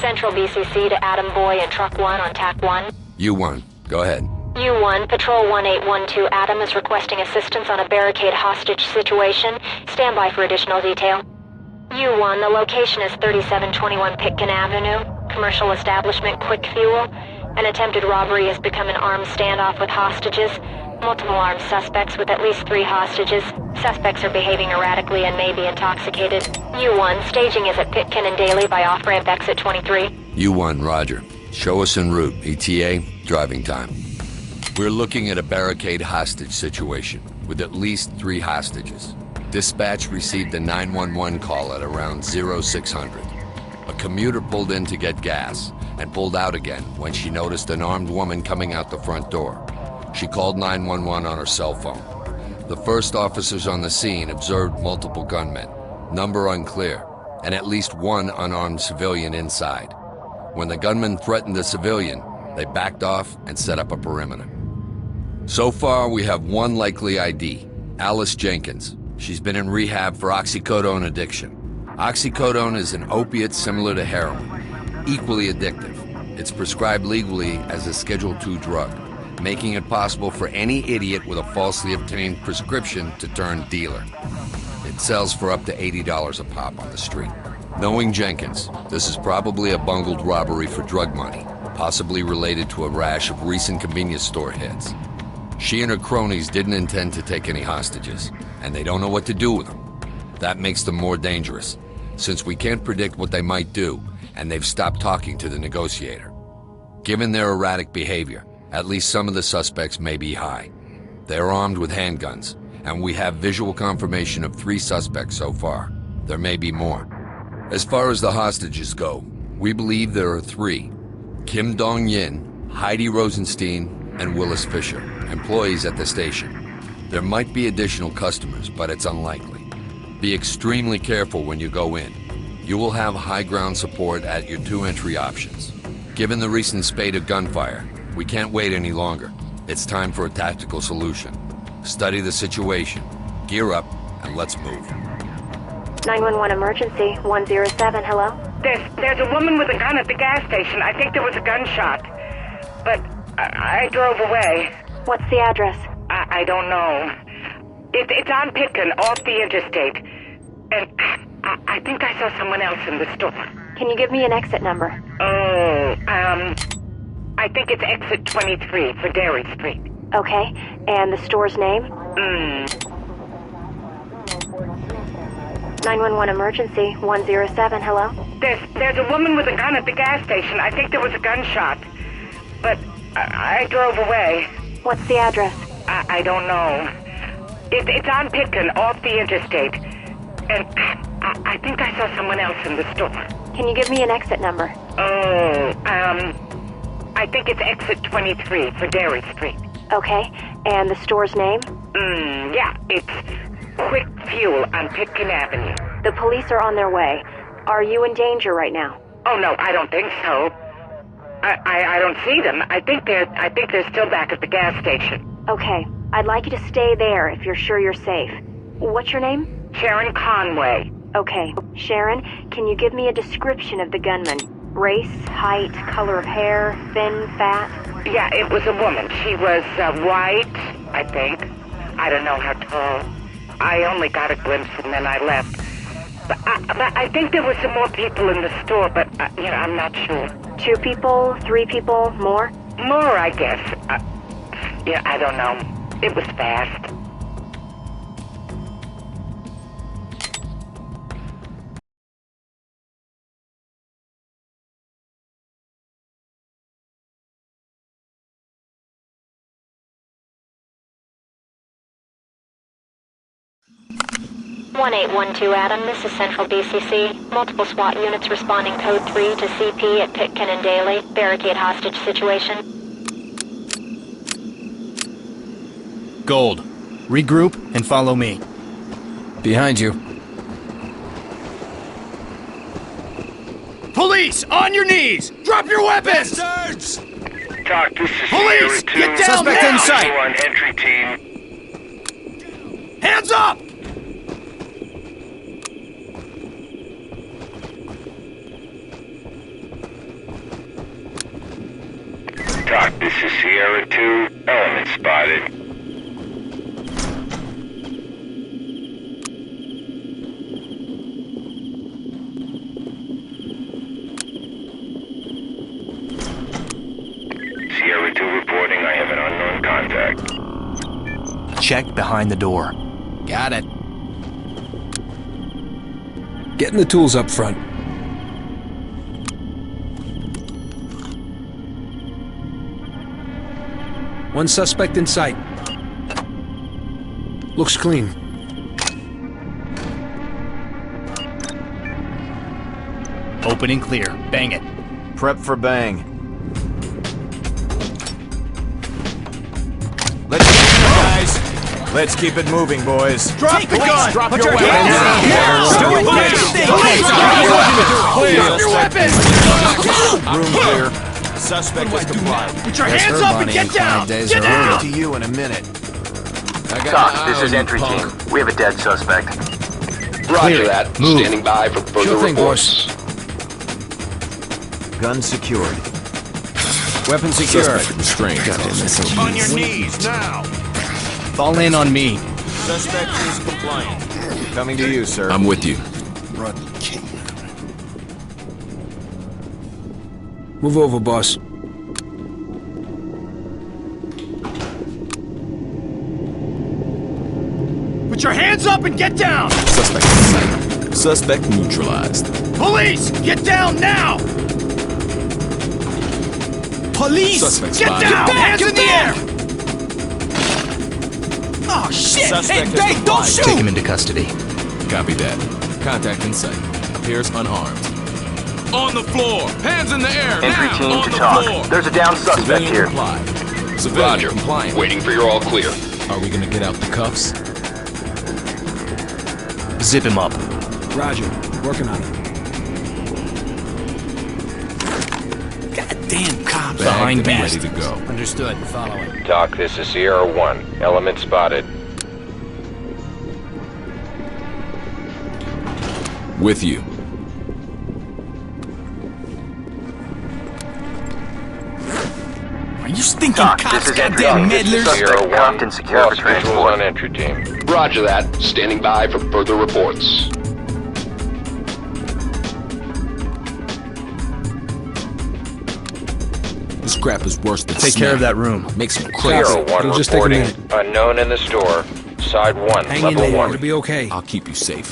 Central BCC to Adam Boy and Truck 1 on TAC 1. U1, go ahead. U1, Patrol 1812 Adam is requesting assistance on a barricade hostage situation. Stand by for additional detail. U1, the location is 3721 Pitkin Avenue. Commercial establishment, Qwik Fuel. An attempted robbery has become an armed standoff with hostages. Multiple armed suspects with at least 3 hostages. Suspects are behaving erratically and may be intoxicated. U1, staging is at Pitkin and Daly by off-ramp exit 23. U1, roger. Show us en route. ETA, driving time. We're looking at a barricade hostage situation, with at least 3 hostages. Dispatch received a 911 call at around 0600. A commuter pulled in to get gas, and pulled out again when she noticed an armed woman coming out the front door. She called 911 on her cell phone. The first officers on the scene observed multiple gunmen, number unclear, and at least 1 unarmed civilian inside. When the gunman threatened the civilian, they backed off and set up a perimeter. So far, we have 1 likely ID, Alice Jenkins. She's been in rehab for oxycodone addiction. Oxycodone is an opiate similar to heroin, equally addictive. It's prescribed legally as a Schedule II drug, making it possible for any idiot with a falsely obtained prescription to turn dealer. It sells for up to $80 a pop on the street. Knowing Jenkins, this is probably a bungled robbery for drug money, possibly related to a rash of recent convenience store hits. She and her cronies didn't intend to take any hostages, and they don't know what to do with them. That makes them more dangerous, since we can't predict what they might do, and they've stopped talking to the negotiator. Given their erratic behavior, at least some of the suspects may be high. They're armed with handguns, and we have visual confirmation of 3 suspects so far. There may be more. As far as the hostages go, we believe there are 3. Kim Dong-yin, Heidi Rosenstein, and Willis Fisher, employees at the station. There might be additional customers, but it's unlikely. Be extremely careful when you go in. You will have high ground support at your 2 entry options. Given the recent spate of gunfire, we can't wait any longer. It's time for a tactical solution. Study the situation, gear up, and let's move. 911 emergency, 107, hello? There's a woman with a gun at the gas station. I think there was a gunshot. But I drove away. What's the address? I don't know. It's on Pitkin, off the interstate. And I think I saw someone else in the store. Can you give me an exit number? Oh, I think it's exit 23 for Dairy Street. Okay, and the store's name? 911 emergency, 107, hello? There's a woman with a gun at the gas station. I think there was a gunshot. But I drove away. What's the address? I don't know. It's on Pitkin, off the interstate. And I think I saw someone else in the store. Can you give me an exit number? Oh, I think it's exit 23 for Dairy Street. Okay, and the store's name? Yeah, it's Qwik Fuel on Pitkin Avenue. The police are on their way. Are you in danger right now? Oh, no, I don't think so. I don't see them. I think they're still back at the gas station. Okay, I'd like you to stay there if you're sure you're safe. What's your name? Sharon Conway. Okay, Sharon, can you give me a description of the gunman? Race, height, color of hair, thin, fat? Yeah, it was a woman. She was white, I think. I don't know how tall. I only got a glimpse and then I left. But I think there were some more people in the store, but, I'm not sure. 2 people, 3 people, more? More, I guess. I don't know. It was fast. One 1812 Adam, this is Central BCC. Multiple SWAT units responding code 3 to CP at Pitkin and Daly. Barricade hostage situation. Gold. Regroup and follow me. Behind you. Police! On your knees! Drop your weapons! Bastards! Doc, this is Police! Sierra 2. Get down Suspect now! in sight! On entry team. Hands up! This is Sierra 2, element spotted. Sierra 2 reporting I have an unknown contact. Check behind the door. Got it. Getting the tools up front. One suspect in sight. Looks clean. Open and clear. Bang it. Prep for bang. Let's keep it, guys. Let's keep it moving, boys. Drop the gun! Drop Put your your weapons. hands Now. Do it, Police! Drop your weapons! Room clear. Suspect is compliant. Put your hands up and get down! Get I'll down! get to you in a minute. Doc, this is entry team. We have a dead suspect. Roger that. Move. Standing by for further Sure thing, reports. Gun secured. Weapon secure. On your knees now. Fall in on me. Suspect is compliant. Coming to you, sir. I'm with you. Move over, boss. Put your hands up and get down! Suspect in sight. Suspect neutralized. Police! Get down now! Police! Suspect Get spotted. down! Hands in the air! Oh, shit! Suspect is Hey, don't compliant. shoot! Take him into custody. Copy that. Contact in sight. Appears unarmed. On the floor! Hands in the air! Entry now! team On to the talk. floor! There's a down suspect Civilian here. complied. Civilian compliant. Waiting for your all clear. Are we gonna get out the cuffs? Zip him up. Roger. Working on it. Goddamn cops. Bag Behind and me. ready to go. Understood. Following. Doc, this is Sierra 1, element spotted. With you. Are you stinking Doc, cops, this is entry goddamn team. meddlers? Suspect cuffed and secure for transport. on entry team. Roger that. Standing by for further reports. This crap is worse than Take care of that room. Makes me Sierra crazy. 1 It'll just take a reporting. minute. Unknown in the store. Side 1, Hang in level there. 1. It'll be okay. I'll keep you safe.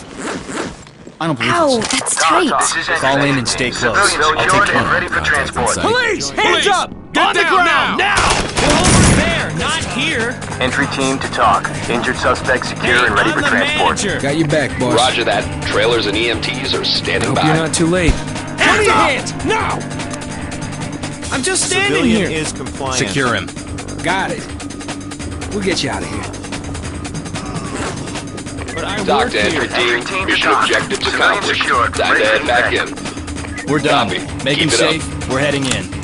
I don't believe Ow, this. that's Doc, tight. this is entry Fall in team. and stay close. Civilians I'll take secured care and of ready for Contact in transport. sight. Police! Hands up! Get On the down ground! now! Over there, not here! Entry team to talk. Injured suspect secure and ready for transport. Got your back, boss. Roger that. Trailers and EMTs are standing Hope by. you're not too late. Hands up! Now! I'm just standing Civilian here. is compliant. Secure him. Got it. We'll get you out of here. Dock to entry Entry team. team to Mission dock. objectives Civilians accomplished. secured. Time Ready to for head back evac. in. We're done. Copy. Make Keep him it up. safe. We're heading in.